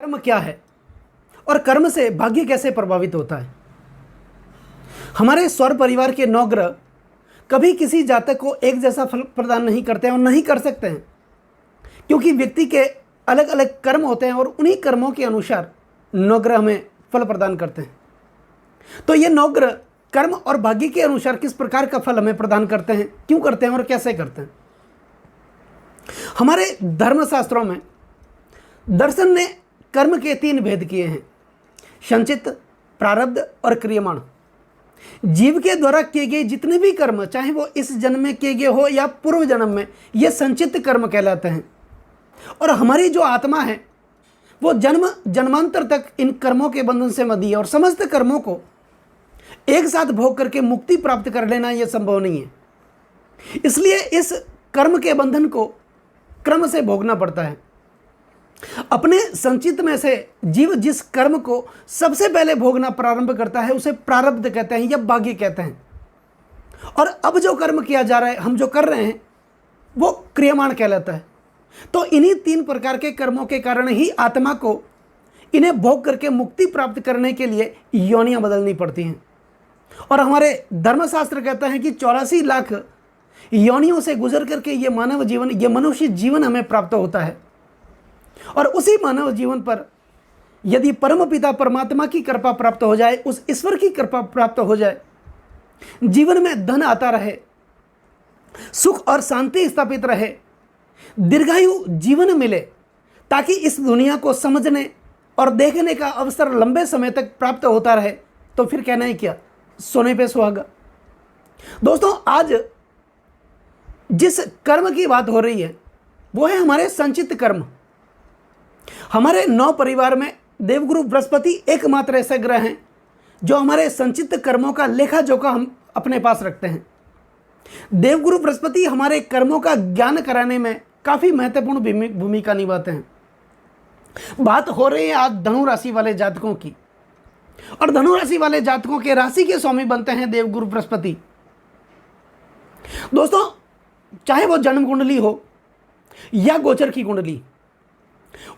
कर्म क्या है और कर्म से भाग्य कैसे प्रभावित होता है। हमारे सौर परिवार के 9 ग्रह कभी किसी जातक को एक जैसा फल प्रदान नहीं करते हैं और नहीं कर सकते हैं, क्योंकि व्यक्ति के अलग अलग कर्म होते हैं और उन्हीं कर्मों के अनुसार 9 ग्रह हमें फल प्रदान करते हैं। तो ये 9 ग्रह कर्म और भाग्य के अनुसार किस प्रकार का फल हमें प्रदान करते हैं, क्यों करते हैं और कैसे करते हैं। हमारे धर्मशास्त्रों में दर्शन ने कर्म के 3 भेद किए हैं, संचित, प्रारब्ध और क्रियमाण। जीव के द्वारा किए गए जितने भी कर्म, चाहे वो इस जन्म में किए गए हो या पूर्व जन्म में, ये संचित कर्म कहलाते हैं। और हमारी जो आत्मा है वो जन्म जन्मांतर तक इन कर्मों के बंधन से बंधी है और समस्त कर्मों को एक साथ भोग करके मुक्ति प्राप्त कर लेना यह संभव नहीं है। इसलिए इस कर्म के बंधन को क्रम से भोगना पड़ता है। अपने संचित में से जीव जिस कर्म को सबसे पहले भोगना प्रारंभ करता है उसे प्रारब्ध कहते हैं या भाग्य कहते हैं। और अब जो कर्म किया जा रहा है, हम जो कर रहे हैं, वो क्रियमाण कहलाता है। तो इन्हीं 3 प्रकार के कर्मों के कारण ही आत्मा को इन्हें भोग करके मुक्ति प्राप्त करने के लिए योनियां बदलनी पड़ती हैं। और हमारे धर्मशास्त्र कहता है कि 84 लाख योनियों से गुजर करके ये मानव जीवन, ये मनुष्य जीवन हमें प्राप्त होता है। और उसी मानव जीवन पर यदि परम पिता परमात्मा की कृपा प्राप्त हो जाए, उस ईश्वर की कृपा प्राप्त हो जाए, जीवन में धन आता रहे, सुख और शांति स्थापित रहे, दीर्घायु जीवन मिले, ताकि इस दुनिया को समझने और देखने का अवसर लंबे समय तक प्राप्त होता रहे, तो फिर कहना ही क्या, सोने पे सुहागा। दोस्तों, आज जिस कर्म की बात हो रही है वो है हमारे संचित कर्म। हमारे 9 परिवार में देवगुरु बृहस्पति एकमात्र ऐसे ग्रह हैं जो हमारे संचित कर्मों का लेखा जोखा हम अपने पास रखते हैं। देवगुरु बृहस्पति हमारे कर्मों का ज्ञान कराने में काफ़ी महत्वपूर्ण भूमिका निभाते हैं। बात हो रही है आज धनु राशि वाले जातकों की, और धनु राशि वाले जातकों के राशि के स्वामी बनते हैं देवगुरु बृहस्पति। दोस्तों, चाहे वो जन्म कुंडली हो या गोचर की कुंडली,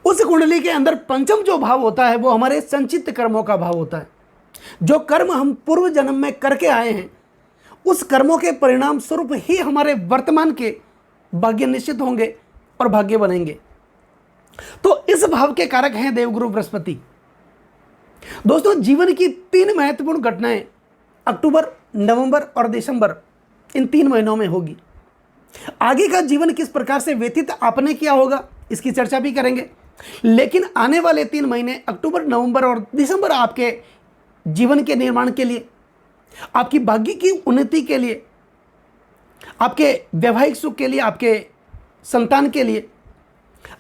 उस कुंडली के अंदर पंचम जो भाव होता है वो हमारे संचित कर्मों का भाव होता है। जो कर्म हम पूर्व जन्म में करके आए हैं, उस कर्मों के परिणाम स्वरूप ही हमारे वर्तमान के भाग्य निश्चित होंगे और भाग्य बनेंगे। तो इस भाव के कारक हैं देवगुरु बृहस्पति। दोस्तों, जीवन की 3 महत्वपूर्ण घटनाएं अक्टूबर, नवंबर और दिसंबर, इन 3 महीनों में होगी। आगे का जीवन किस प्रकार से व्यतीत आपने किया होगा, इसकी चर्चा भी करेंगे। लेकिन आने वाले 3 महीने अक्टूबर, नवंबर और दिसंबर आपके जीवन के निर्माण के लिए, आपकी भाग्य की उन्नति के लिए, आपके वैवाहिक सुख के लिए, आपके संतान के लिए,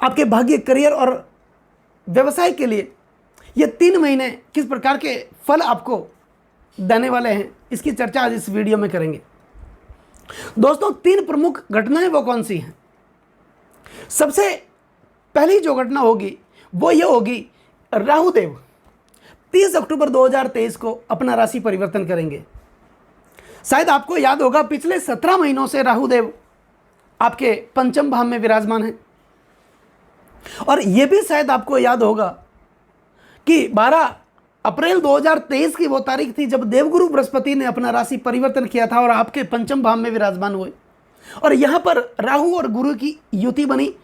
आपके भाग्य, करियर और व्यवसाय के लिए, ये 3 महीने किस प्रकार के फल आपको देने वाले हैं, इसकी चर्चा आज इस वीडियो में करेंगे। दोस्तों, 3 प्रमुख घटनाएं वो कौन सी हैं। सबसे पहली जो घटना होगी वो ये होगी, राहुदेव 30 अक्टूबर 2023 को अपना राशि परिवर्तन करेंगे। शायद आपको याद होगा, पिछले 17 महीनों से राहुदेव आपके पंचम भाव में विराजमान हैं। और यह भी शायद आपको याद होगा कि 12 अप्रैल 2023 की वो तारीख थी जब देवगुरु बृहस्पति ने अपना राशि परिवर्तन किया था और आपके पंचम भाव में विराजमान हुए। और यहाँ पर राहु और गुरु की युति बनी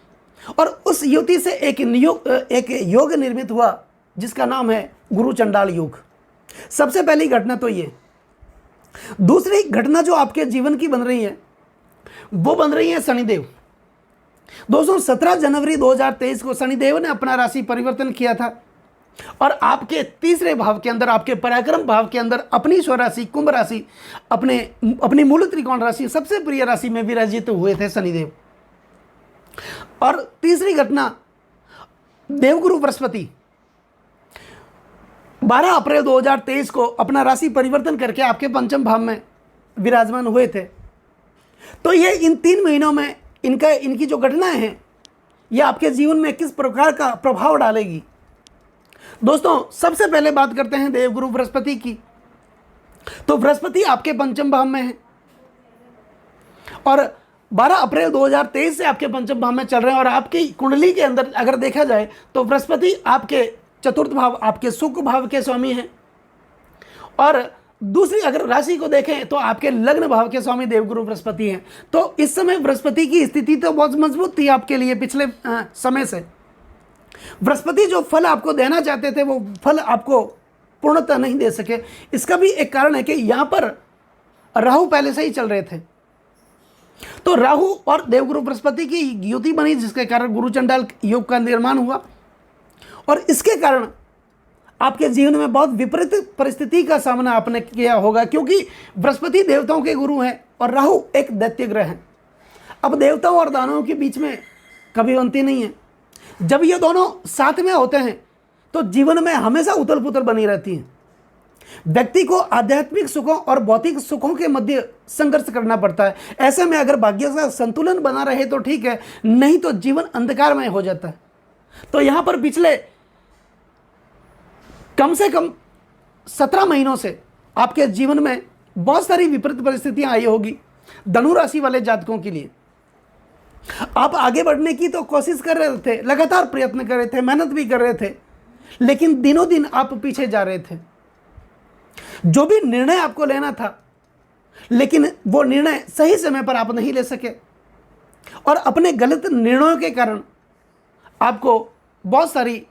और उस युति से एक योग निर्मित हुआ जिसका नाम है गुरु चंडाल योग। सबसे पहली घटना तो ये। दूसरी घटना जो आपके जीवन की बन रही है वो बन रही है शनिदेव। दोस्तों, 17 जनवरी 2023 को शनिदेव ने अपना राशि परिवर्तन किया था और आपके तीसरे भाव के अंदर, आपके पराक्रम भाव के अंदर अपनी स्वराशि कुंभ राशि, अपनी मूल त्रिकोण राशि, सबसे प्रिय राशि में विराजित हुए थे शनिदेव। और तीसरी घटना, देवगुरु बृहस्पति 12 अप्रैल 2023 को अपना राशि परिवर्तन करके आपके पंचम भाव में विराजमान हुए थे। तो ये इन 3 महीनों में इनकी जो घटनाएं हैं ये आपके जीवन में किस प्रकार का प्रभाव डालेगी। दोस्तों, सबसे पहले बात करते हैं देवगुरु बृहस्पति की। तो बृहस्पति आपके पंचम भाव में है और 12 अप्रैल 2023 से आपके पंचम भाव में चल रहे हैं और आपकी कुंडली के अंदर अगर देखा जाए तो बृहस्पति आपके चतुर्थ भाव, आपके सुख भाव के स्वामी हैं। और दूसरी अगर राशि को देखें तो आपके लग्न भाव के स्वामी देवगुरु बृहस्पति हैं। तो इस समय बृहस्पति की स्थिति तो बहुत मजबूत थी आपके लिए पिछले समय से। बृहस्पति जो फल आपको देना चाहते थे वो फल आपको पूर्णतः नहीं दे सके। इसका भी एक कारण है कि यहाँ पर राहु पहले से ही चल रहे थे, तो राहु और देवगुरु बृहस्पति की युति बनी, जिसके कारण गुरु चंडाल योग का निर्माण हुआ और इसके कारण आपके जीवन में बहुत विपरीत परिस्थिति का सामना आपने किया होगा, क्योंकि बृहस्पति देवताओं के गुरु हैं और राहु एक दैत्य ग्रह है। अब देवताओं और दानवों के बीच में कभी अंती नहीं है। जब ये दोनों साथ में होते हैं तो जीवन में हमेशा उथल पुथल बनी रहती है। व्यक्ति को आध्यात्मिक सुखों और भौतिक सुखों के मध्य संघर्ष करना पड़ता है। ऐसे में अगर भाग्य का संतुलन बना रहे तो ठीक है, नहीं तो जीवन अंधकारमय हो जाता है। तो यहां पर पिछले कम से कम 17 महीनों से आपके जीवन में बहुत सारी विपरीत परिस्थितियां आई होगी। धनु राशि वाले जातकों के लिए आप आगे बढ़ने की तो कोशिश कर रहे थे, लगातार प्रयत्न कर रहे थे, मेहनत भी कर रहे थे, लेकिन दिनों दिन आप पीछे जा रहे थे। जो भी निर्णय आपको लेना था, लेकिन वो निर्णय सही समय पर आप नहीं ले सके और अपने गलत निर्णयों के कारण आपको बहुत सारी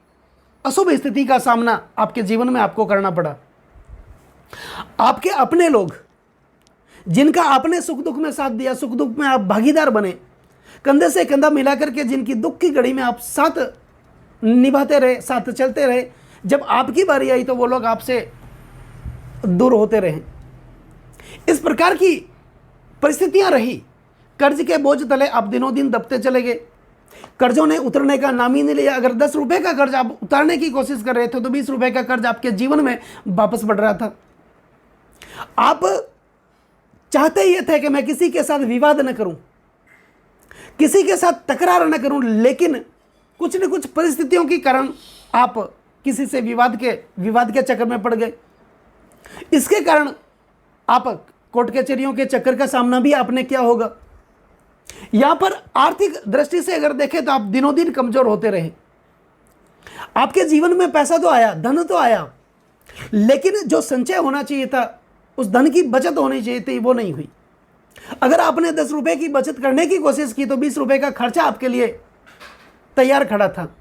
अशुभ स्थिति का सामना आपके जीवन में आपको करना पड़ा। आपके अपने लोग जिनका आपने सुख दुख में साथ दिया, सुख दुख में आप भागीदार बने, कंधे से कंधा मिलाकर के जिनकी दुख की घड़ी में आप साथ निभाते रहे, साथ चलते रहे, जब आपकी बारी आई तो वो लोग आपसे दूर होते रहे। इस प्रकार की परिस्थितियां रही। कर्ज के बोझ तले आप दिनों दिन दबते चले गए। कर्जों ने उतरने का नाम ही नहीं लिया। अगर 10 रुपए का कर्ज आप उतारने की कोशिश कर रहे थे तो 20 रुपए का कर्ज आपके जीवन में वापस बढ़ रहा था। आप चाहते ये थे कि मैं किसी के साथ विवाद न करूं, किसी के साथ तकरार न करूं, लेकिन कुछ न कुछ परिस्थितियों के कारण आप किसी से विवाद के चक्कर में पड़ गए। इसके कारण आप कोर्ट कचहरियों के चक्कर का सामना भी आपने किया होगा। यहां पर आर्थिक दृष्टि से अगर देखें तो आप दिनों दिन कमजोर होते रहे। आपके जीवन में पैसा तो आया, धन तो आया, लेकिन जो संचय होना चाहिए था, उस धन की बचत होनी चाहिए थी, वो नहीं हुई। अगर आपने 10 रुपए की बचत करने की कोशिश की तो 20 रुपए का खर्चा आपके लिए तैयार खड़ा था।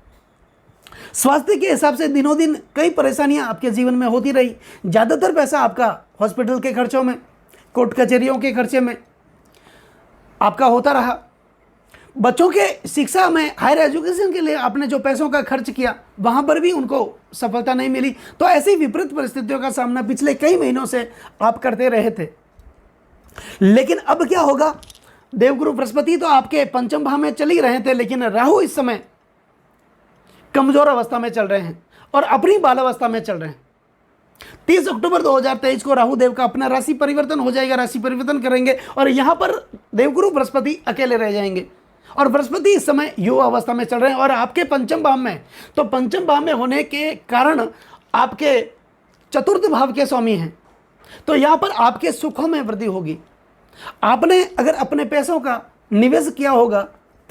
स्वास्थ्य के हिसाब से दिनों दिन कई परेशानियां आपके जीवन में होती रही। ज़्यादातर पैसा आपका हॉस्पिटल के खर्चों में, कोर्ट कचहरियों के खर्चे में आपका होता रहा। बच्चों के शिक्षा में, हायर एजुकेशन के लिए आपने जो पैसों का खर्च किया, वहाँ पर भी उनको सफलता नहीं मिली। तो ऐसी विपरीत परिस्थितियों का सामना पिछले कई महीनों से आप करते रहे थे। लेकिन अब क्या होगा? देवगुरु बृहस्पति तो आपके पंचम भाव में चल ही रहे थे, लेकिन राहु इस समय कमजोर अवस्था में चल रहे हैं और अपनी बाल अवस्था में चल रहे हैं। 30 अक्टूबर 2023 को राहु देव का अपना राशि परिवर्तन हो जाएगा, राशि परिवर्तन करेंगे और यहां पर देवगुरु बृहस्पति अकेले रह जाएंगे। और बृहस्पति इस समय युवा अवस्था में चल रहे हैं और आपके पंचम भाव में, तो पंचम भाव में होने के कारण आपके चतुर्थ भाव के स्वामी हैं, तो यहां पर आपके सुखों में वृद्धि होगी। आपने अगर अपने पैसों का निवेश किया होगा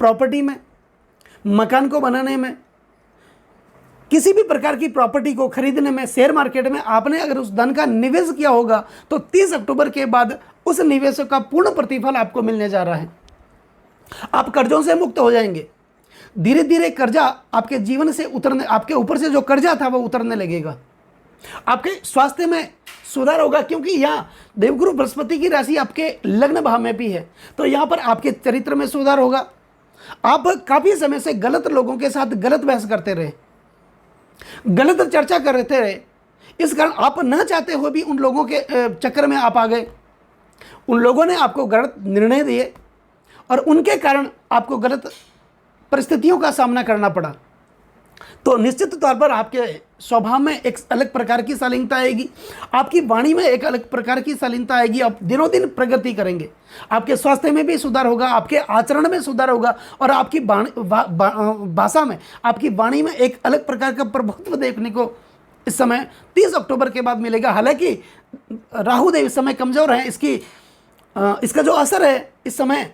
प्रॉपर्टी में, मकान को बनाने में, किसी भी प्रकार की प्रॉपर्टी को खरीदने में, शेयर मार्केट में आपने अगर उस धन का निवेश किया होगा तो 30 अक्टूबर के बाद उस निवेश का पूर्ण प्रतिफल आपको मिलने जा रहा है। आप कर्जों से मुक्त हो जाएंगे। धीरे धीरे कर्जा आपके जीवन से उतरने, आपके ऊपर से जो कर्जा था वो उतरने लगेगा। आपके स्वास्थ्य में सुधार होगा, क्योंकि यहाँ देवगुरु बृहस्पति की राशि आपके लग्न भाव में भी है, तो यहाँ पर आपके चरित्र में सुधार होगा। आप काफी समय से गलत लोगों के साथ गलत बहस करते रहे, गलत चर्चा करते रहे, इस कारण आप न चाहते हुए भी उन लोगों के चक्कर में आप आ गए। उन लोगों ने आपको गलत निर्णय दिए और उनके कारण आपको गलत परिस्थितियों का सामना करना पड़ा। तो निश्चित तौर पर आपके स्वभाव में एक अलग प्रकार की शालीनता आएगी, आपकी वाणी में एक अलग प्रकार की शालीनता आएगी। आप दिनों दिन प्रगति करेंगे, आपके स्वास्थ्य में भी सुधार होगा, आपके आचरण में सुधार होगा और आपकी भाषा में, आपकी वाणी में एक अलग प्रकार का प्रभुत्व देखने को इस समय 30 अक्टूबर के बाद मिलेगा। हालांकि राहु देव इस समय कमजोर हैं, इसका जो असर है इस समय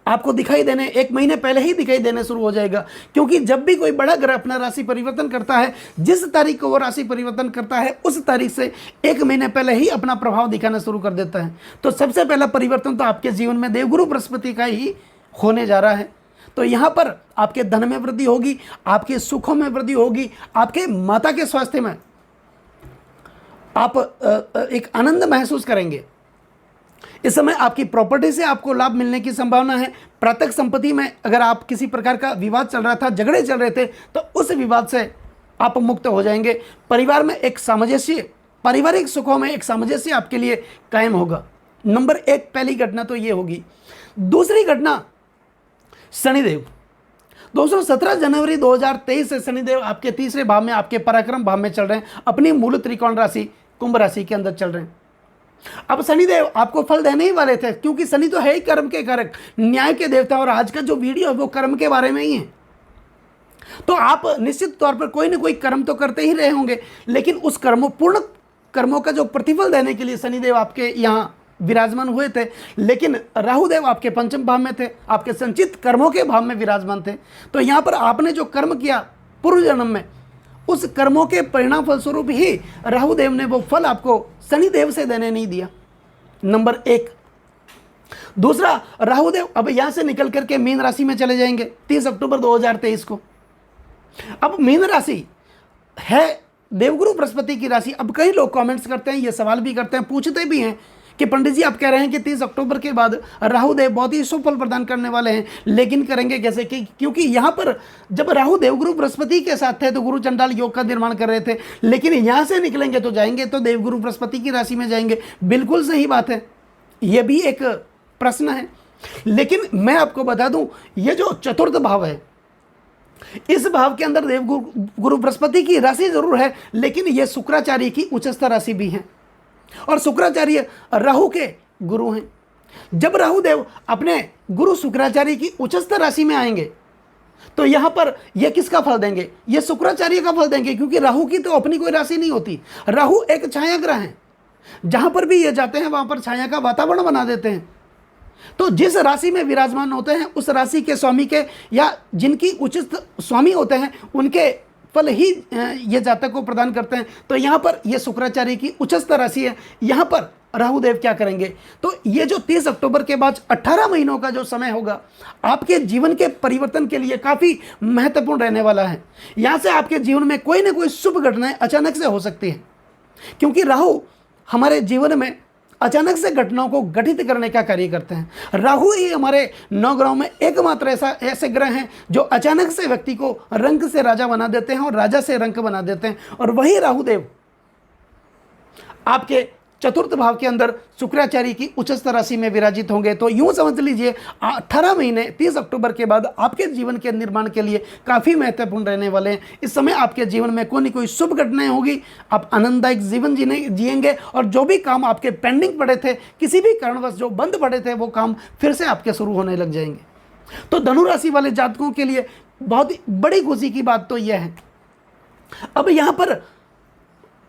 आपको दिखाई देने 1 महीने पहले ही दिखाई देने शुरू हो जाएगा, क्योंकि जब भी कोई बड़ा ग्रह अपना राशि परिवर्तन करता है, जिस तारीख को वो राशि परिवर्तन करता है उस तारीख से 1 महीने पहले ही अपना प्रभाव दिखाना शुरू कर देता है। तो सबसे पहला परिवर्तन तो आपके जीवन में देवगुरु बृहस्पति का ही होने जा रहा है। तो यहाँ पर आपके धन में वृद्धि होगी, आपके सुखों में वृद्धि होगी, आपके माता के स्वास्थ्य में आप एक आनंद महसूस करेंगे। इस समय आपकी प्रॉपर्टी से आपको लाभ मिलने की संभावना है। प्रातक संपत्ति में अगर आप किसी प्रकार का विवाद चल रहा था, झगड़े चल रहे थे, तो उस विवाद से आप मुक्त हो जाएंगे। परिवार में एक सामंजस्य, पारिवारिक सुखों में एक सामंजस्य आपके लिए कायम होगा। नंबर 1 पहली घटना तो ये होगी। दूसरी घटना, शनिदेव। दोस्तों 17 जनवरी 2023 से शनिदेव आपके तीसरे भाव में, आपके पराक्रम भाव में चल रहे हैं, अपनी मूल त्रिकोण राशि कुंभ राशि के अंदर चल रहे हैं। अब शनिदेव आपको फल देने ही वाले थे, क्योंकि शनि तो है ही कर्म के कारक, न्याय के देवता, और आज का जो वीडियो है वो कर्म के बारे में ही है। तो आप निश्चित तौर पर कोई ना कोई कर्म तो करते ही रहे होंगे, लेकिन उस पूर्ण कर्मों का जो प्रतिफल देने के लिए शनिदेव आपके यहाँ विराजमान हुए थे। लेकिन राहुदेव आपके पंचम भाव में थे, आपके संचित कर्मों के भाव में विराजमान थे। तो यहाँ पर आपने जो कर्म किया पूर्व जन्म में, उस कर्मों के परिणाम फलस्वरूप ही राहुदेव ने वो फल आपको शनिदेव से देने नहीं दिया। नंबर 1। दूसरा, राहुदेव अब यहां से निकल करके मीन राशि में चले जाएंगे 30 अक्टूबर 2023 को। अब मीन राशि है देवगुरु बृहस्पति की राशि। अब कई लोग कमेंट्स करते हैं, ये सवाल भी करते हैं, पूछते भी हैं कि पंडित जी आप कह रहे हैं कि 30 अक्टूबर के बाद राहुदेव बहुत ही शुभ फल प्रदान करने वाले हैं, लेकिन करेंगे कैसे? क्योंकि यहाँ पर जब राहु देवगुरु बृहस्पति के साथ थे तो गुरु चंडाल योग का निर्माण कर रहे थे, लेकिन यहाँ से निकलेंगे तो जाएंगे तो देवगुरु बृहस्पति की राशि में जाएंगे। बिल्कुल सही बात है, ये भी एक प्रश्न है। लेकिन मैं आपको बता दूं, ये जो चतुर्थ भाव है, इस भाव के अंदर देवगुरु बृहस्पति की राशि जरूर है, लेकिन ये शुक्राचार्य की उच्चस्थ राशि भी है, और शुक्राचार्य राहु के गुरु हैं। जब राहु देव अपने गुरु शुक्राचार्य की उच्चस्थ राशि में आएंगे तो यहां पर ये किसका फल देंगे? ये शुक्राचार्य का फल देंगे, क्योंकि राहु की तो अपनी कोई राशि नहीं होती। राहु एक छाया ग्रह है, जहां पर भी ये जाते हैं वहां पर छाया का वातावरण बना देते हैं। तो जिस राशि में विराजमान होते हैं उस राशि के स्वामी के, या जिनकी उचित स्वामी होते हैं, उनके फल ही ये जातक को प्रदान करते हैं। तो यहाँ पर ये शुक्राचार्य की उच्चस्थ राशि है। यहाँ पर राहुदेव क्या करेंगे? तो ये जो 30 अक्टूबर के बाद 18 महीनों का जो समय होगा, आपके जीवन के परिवर्तन के लिए काफ़ी महत्वपूर्ण रहने वाला है। यहाँ से आपके जीवन में कोई ना कोई शुभ घटनाएं अचानक से हो सकती है, क्योंकि राहु हमारे जीवन में अचानक से घटनाओं को गठित करने का कार्य करते हैं। राहु ही हमारे 9 ग्रहों में एकमात्र ऐसे ग्रह हैं जो अचानक से व्यक्ति को रंक से राजा बना देते हैं और राजा से रंक बना देते हैं। और वही राहुदेव आपके चतुर्थ भाव के अंदर शुक्राचार्य की उच्चस्थ राशि में विराजित होंगे। तो यूं समझ लीजिए 18 महीने 30 अक्टूबर के बाद आपके जीवन के निर्माण के लिए काफ़ी महत्वपूर्ण रहने वाले हैं। इस समय आपके जीवन में कोई न कोई शुभ घटनाएं होगी, आप आनंददायक जीवन जिएंगे, और जो भी काम आपके पेंडिंग पड़े थे, किसी भी कारणवश जो बंद पड़े थे, वो काम फिर से आपके शुरू होने लग जाएंगे। तो धनु राशि वाले जातकों के लिए बहुत ही बड़ी खुशी की बात तो यह है। अब यहाँ पर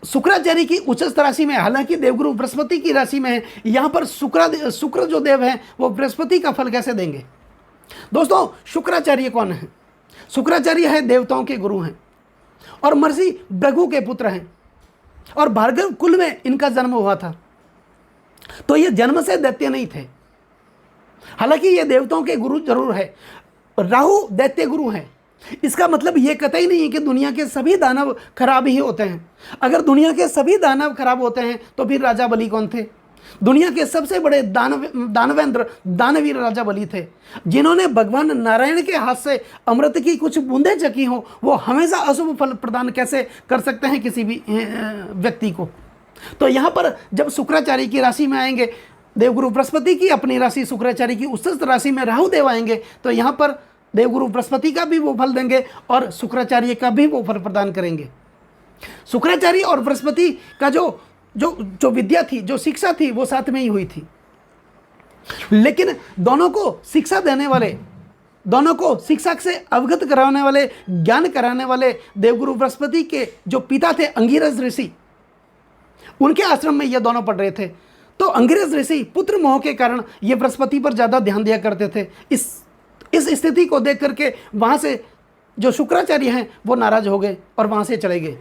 शुक्राचार्य की उच्चस्थ राशि में, हालांकि देवगुरु बृहस्पति की राशि में है, यहाँ पर शुक्र जो देव हैं वो बृहस्पति का फल कैसे देंगे? दोस्तों शुक्राचार्य कौन है? शुक्राचार्य है देवताओं के गुरु हैं, और महर्षि भृगु के पुत्र हैं, और भार्गव कुल में इनका जन्म हुआ था। तो ये जन्म से दैत्य नहीं थे, हालांकि ये देवताओं के गुरु जरूर है। राहु दैत्य गुरु हैं, इसका मतलब ये कतई नहीं है कि दुनिया के सभी दानव खराब ही होते हैं। अगर दुनिया के सभी दानव खराब होते हैं तो फिर राजा बलि कौन थे? दुनिया के सबसे बड़े दानवेंद्र दानवीर राजा बलि थे, जिन्होंने भगवान नारायण के हाथ से अमृत की कुछ बूंदें चखी हो। वो हमेशा अशुभ फल प्रदान कैसे कर सकते हैं किसी भी व्यक्ति को? तो यहाँ पर जब शुक्राचार्य की राशि में आएंगे, देवगुरु बृहस्पति की अपनी राशि शुक्राचार्य की उच्चस्थ राशि में राहु देव आएंगे, तो यहाँ पर देवगुरु बृहस्पति का भी वो फल देंगे और शुक्राचार्य का भी वो फल प्रदान करेंगे। शुक्राचार्य और बृहस्पति का जो विद्या थी, जो शिक्षा थी, वो साथ में ही हुई थी, लेकिन दोनों को शिक्षा देने वाले, दोनों को शिक्षा से अवगत कराने वाले, ज्ञान कराने वाले देवगुरु बृहस्पति के जो पिता थे अंगिरस ऋषि, उनके आश्रम में ये दोनों पढ़ रहे थे। तो अंग्रेज ऋषि पुत्र मोह के कारण ये बृहस्पति पर ज़्यादा ध्यान दिया करते थे। इस स्थिति को देख करके वहाँ से जो शुक्राचार्य हैं वो नाराज हो गए और वहाँ से चले गए।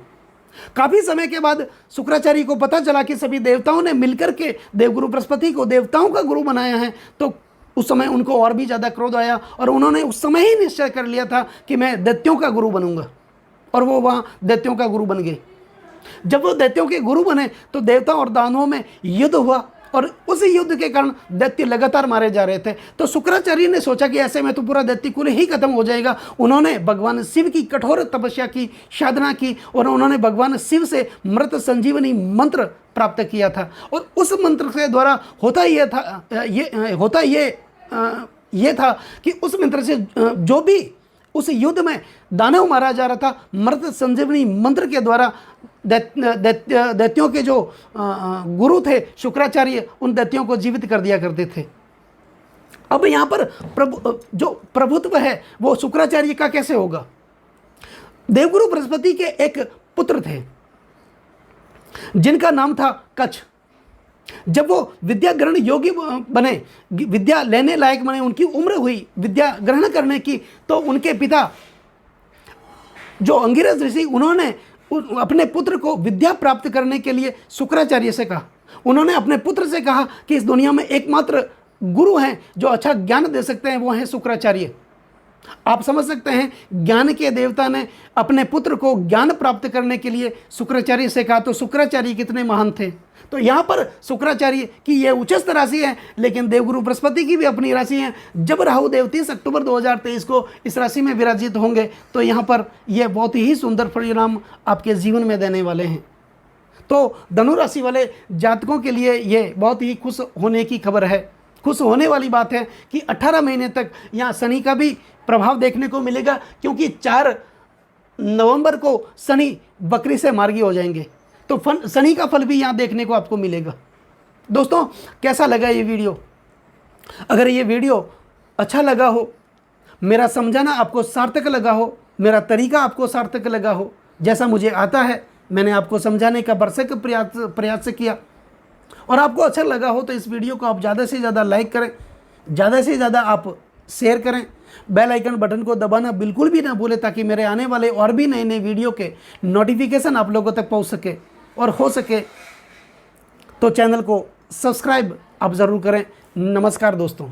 काफ़ी समय के बाद शुक्राचार्य को पता चला कि सभी देवताओं ने मिलकर के देवगुरु बृहस्पति को देवताओं का गुरु बनाया है, तो उस समय उनको और भी ज़्यादा क्रोध आया और उन्होंने उस समय ही निश्चय कर लिया था कि मैं दैत्यों का गुरु बनूंगा, और वो वहाँ दैत्यों का गुरु बन गए। जब वो दैत्यों के गुरु बने तो देवताओं और दानवों में युद्ध हुआ और उस युद्ध के कारण दैत्य लगातार मारे जा रहे थे। तो शुक्राचार्य ने सोचा कि ऐसे में तो पूरा दैत्य कुल ही खत्म हो जाएगा। उन्होंने भगवान शिव की कठोर तपस्या की, साधना की, और उन्होंने भगवान शिव से मृत संजीवनी मंत्र प्राप्त किया था। और उस मंत्र के द्वारा होता ये था कि उस मंत्र से जो भी उस युद्ध में दानव मारा जा रहा था, मृत संजीवनी मंत्र के द्वारा दैत्यों के जो गुरु थे शुक्राचार्य, उन दैत्यों को जीवित कर दिया करते थे। अब यहाँ पर जो प्रभुत्व है वो शुक्राचार्य का कैसे होगा? देवगुरु बृहस्पति के एक पुत्र थे जिनका नाम था कच्छ। जब वो विद्या ग्रहण योगी बने, विद्या लेने लायक बने, उनकी उम्र हुई विद्या ग्रहण करने की, तो उनके पिता जो अंगिरस ऋषि, उन्होंने अपने पुत्र को विद्या प्राप्त करने के लिए शुक्राचार्य से कहा। उन्होंने अपने पुत्र से कहा कि इस दुनिया में एकमात्र गुरु हैं जो अच्छा ज्ञान दे सकते हैं, वो हैं शुक्राचार्य। आप समझ सकते हैं, ज्ञान के देवता ने अपने पुत्र को ज्ञान प्राप्त करने के लिए शुक्राचार्य से कहा, तो शुक्राचार्य कितने महान थे। तो यहाँ पर शुक्राचार्य की यह उच्चस्थ राशि है, लेकिन देवगुरु बृहस्पति की भी अपनी राशि है। जब राहु देव 30 अक्टूबर 2023 को इस राशि में विराजित होंगे तो यहाँ पर यह बहुत ही सुंदर परिणाम आपके जीवन में देने वाले हैं। तो धनु राशि वाले जातकों के लिए ये बहुत ही खुश होने की खबर है। खुश होने वाली बात है कि 18 महीने तक यहाँ शनि का भी प्रभाव देखने को मिलेगा, क्योंकि 4 नवंबर को शनि बकरी से मार्गी हो जाएंगे, तो शनि का फल भी यहाँ देखने को आपको मिलेगा। दोस्तों, कैसा लगा ये वीडियो? अगर ये वीडियो अच्छा लगा हो, मेरा समझाना आपको सार्थक लगा हो, मेरा तरीका आपको सार्थक लगा हो, जैसा मुझे आता है मैंने आपको समझाने का भरसक प्रयास किया, और आपको अच्छा लगा हो तो इस वीडियो को आप ज़्यादा से ज़्यादा लाइक करें, ज़्यादा से ज़्यादा आप शेयर करें, बेल आइकन बटन को दबाना बिल्कुल भी ना भूलें, ताकि मेरे आने वाले और भी नए नए वीडियो के नोटिफिकेशन आप लोगों तक पहुंच सके, और हो सके तो चैनल को सब्सक्राइब आप ज़रूर करें। नमस्कार दोस्तों।